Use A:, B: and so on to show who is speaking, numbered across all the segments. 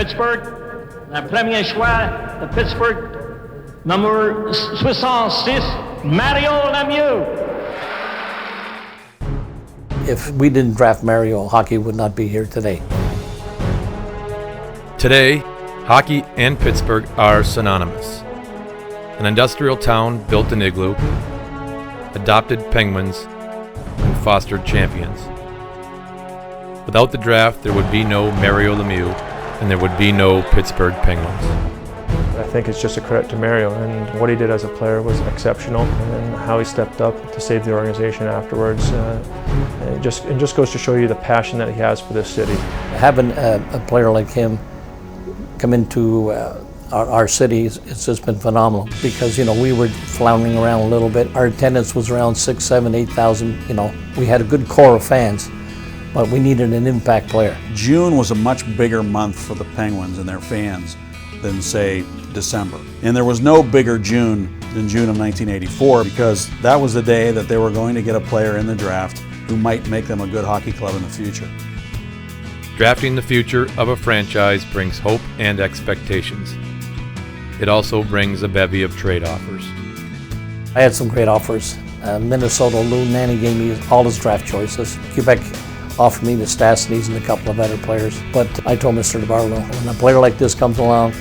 A: Pittsburgh, le premier choix de Pittsburgh, numéro 66, Mario Lemieux.
B: If we didn't draft Mario, hockey would not be here today.
C: Today, hockey and Pittsburgh are synonymous. An industrial town built an igloo, adopted Penguins, and fostered champions. Without the draft, there would be no Mario Lemieux, and there would be no Pittsburgh Penguins.
D: I think it's just a credit to Mario, and what he did as a player was exceptional, and then how he stepped up to save the organization afterwards. It just goes to show you the passion that he has for this city.
B: Having a player like him come into our city, it's just been phenomenal, because we were floundering around a little bit. Our attendance was around 6,000, 7,000, 8,000. We had a good core of fans, but we needed an impact player.
E: June was a much bigger month for the Penguins and their fans than, say, December. And there was no bigger June than June of 1984, because that was the day that they were going to get a player in the draft who might make them a good hockey club in the future.
C: Drafting the future of a franchise brings hope and expectations. It also brings a bevy of trade offers.
B: I had some great offers. Minnesota, Lou Nanny gave me all his draft choices. Quebec offered me the Stastnys and a couple of other players. But I told Mr. DeBarlo, when a player like this comes along,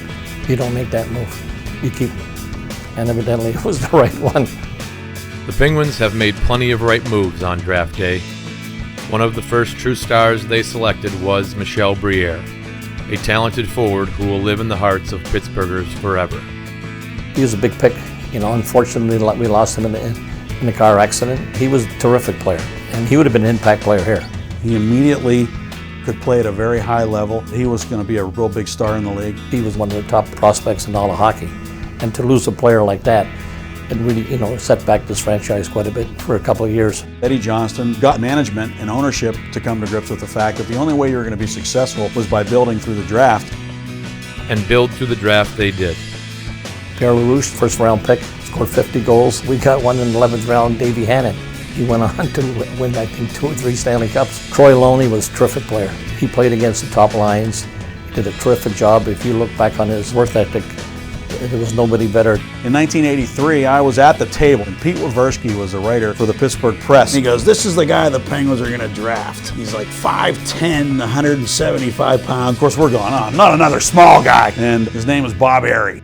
B: you don't make that move. You keep him. And evidently it was the right one.
C: The Penguins have made plenty of right moves on draft day. One of the first true stars they selected was Michel Briere, a talented forward who will live in the hearts of Pittsburghers forever.
B: He was a big pick. Unfortunately, we lost him in the car accident. He was a terrific player, and he would have been an impact player here.
E: He immediately could play at a very high level. He was going to be a real big star in the league.
B: He was one of the top prospects in all of hockey. And to lose a player like that, it really, set back this franchise quite a bit for a couple of years.
E: Eddie Johnston got management and ownership to come to grips with the fact that the only way you were going to be successful was by building through the draft.
C: And build through the draft they did.
B: Pierre LaRouche, first round pick, scored 50 goals. We got one in the 11th round, Davey Hannon. He went on to win, I think, 2 or 3 Stanley Cups. Troy Loney was a terrific player. He played against the top lines, did a terrific job. If you look back on his work ethic, there was nobody better.
E: In 1983, I was at the table, and Pete Weversky was a writer for the Pittsburgh Press. He goes, "This is the guy the Penguins are going to draft. He's like 5'10", 175 pounds." Of course, we're going, "Oh, not another small guy." And his name was Bob Airy.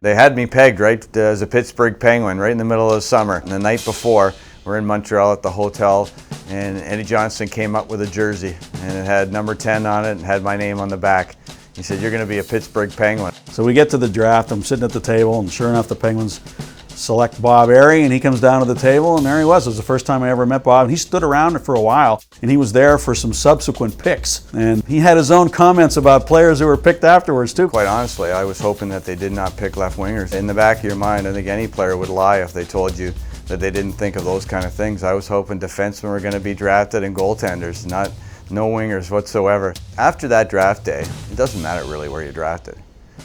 F: They had me pegged right as a Pittsburgh Penguin right in the middle of the summer. And the night before, we're in Montreal at the hotel, and Eddie Johnston came up with a jersey, and it had number 10 on it and had my name on the back. He said, "You're going to be a Pittsburgh Penguin."
E: So we get to the draft, I'm sitting at the table, and sure enough, the Penguins select Bob Airy, and he comes down to the table, and there he was. It was the first time I ever met Bob, and he stood around for a while, and he was there for some subsequent picks. And he had his own comments about players who were picked afterwards, too.
F: Quite honestly, I was hoping that they did not pick left wingers. In the back of your mind, I think any player would lie if they told you that they didn't think of those kind of things. I was hoping defensemen were going to be drafted and goaltenders, no wingers whatsoever. After that draft day, it doesn't matter really where you're drafted.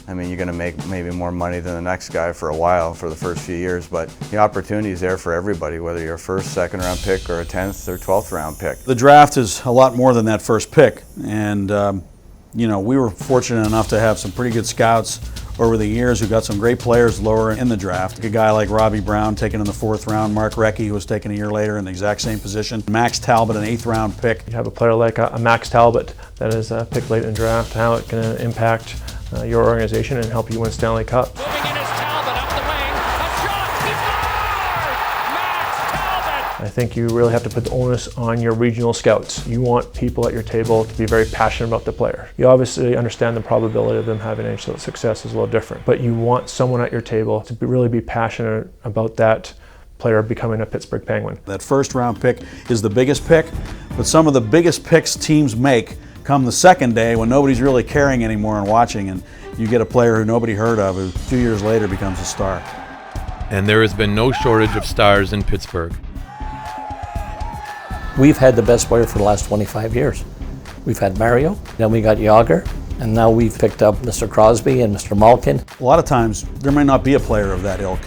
F: I mean, you're going to make maybe more money than the next guy for a while, for the first few years, but the opportunity is there for everybody, whether you're a first, second round pick or a 10th or 12th round pick.
E: The draft is a lot more than that first pick, and we were fortunate enough to have some pretty good scouts over the years who got some great players lower in the draft. A guy like Robbie Brown taken in the 4th round, Mark Recchi, who was taken a year later in the exact same position, Max Talbot, an 8th round pick.
D: You have a player like a Max Talbot that is picked late in the draft, how it can impact your organization and help you win Stanley Cup.
G: Moving in is Talbot up the wing, a shot, he fired! Max Talbot!
D: I think you really have to put the onus on your regional scouts. You want people at your table to be very passionate about the player. You obviously understand the probability of them having any success is a little different, but you want someone at your table to really be passionate about that player becoming a Pittsburgh Penguin.
E: That first round pick is the biggest pick, but some of the biggest picks teams make come the second day when nobody's really caring anymore and watching, and you get a player who nobody heard of who 2 years later becomes a star.
C: And there has been no shortage of stars in Pittsburgh.
B: We've had the best player for the last 25 years. We've had Mario, then we got Yager, and now we've picked up Mr. Crosby and Mr. Malkin.
E: A lot of times there may not be a player of that ilk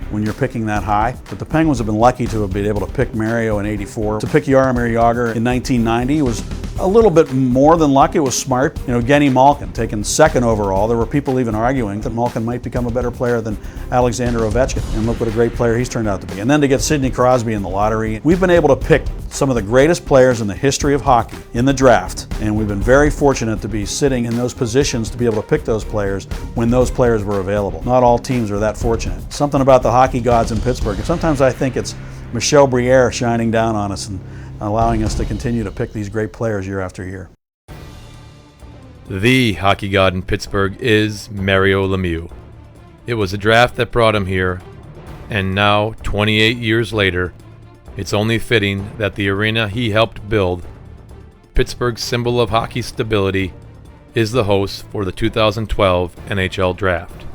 E: when you're picking that high, but the Penguins have been lucky to have been able to pick Mario in '84. To pick Jaromir Jagr in 1990 was a little bit more than luck. It was smart. You know, Genny Malkin taken second overall. There were people even arguing that Malkin might become a better player than Alexander Ovechkin. And look what a great player he's turned out to be. And then to get Sidney Crosby in the lottery. We've been able to pick some of the greatest players in the history of hockey in the draft. And we've been very fortunate to be sitting in those positions to be able to pick those players when those players were available. Not all teams are that fortunate. Something about the hockey gods in Pittsburgh. And sometimes I think it's Michel Briere shining down on us and allowing us to continue to pick these great players year after year.
C: The hockey god in Pittsburgh is Mario Lemieux. It was a draft that brought him here, and now, 28 years later, it's only fitting that the arena he helped build, Pittsburgh's symbol of hockey stability, is the host for the 2012 NHL Draft.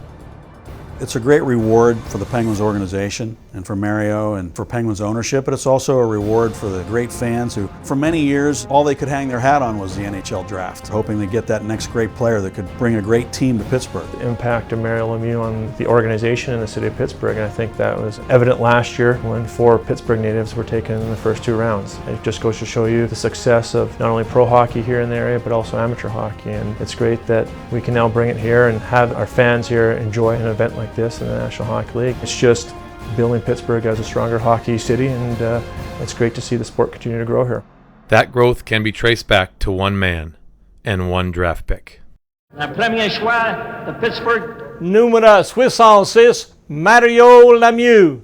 E: It's a great reward for the Penguins organization and for Mario and for Penguins ownership, but it's also a reward for the great fans who, for many years, all they could hang their hat on was the NHL draft, hoping to get that next great player that could bring a great team to Pittsburgh.
D: The impact of Mario Lemieux on the organization in the city of Pittsburgh, and I think that was evident last year when 4 Pittsburgh natives were taken in the first 2 rounds. It just goes to show you the success of not only pro hockey here in the area, but also amateur hockey, and it's great that we can now bring it here and have our fans here enjoy an event like this in the National Hockey League. It's just building Pittsburgh as a stronger hockey city, and it's great to see the sport continue to grow here.
C: That growth can be traced back to one man and one draft pick.
A: Le premier choix de Pittsburgh.
B: Numéro 66, Mario Lemieux.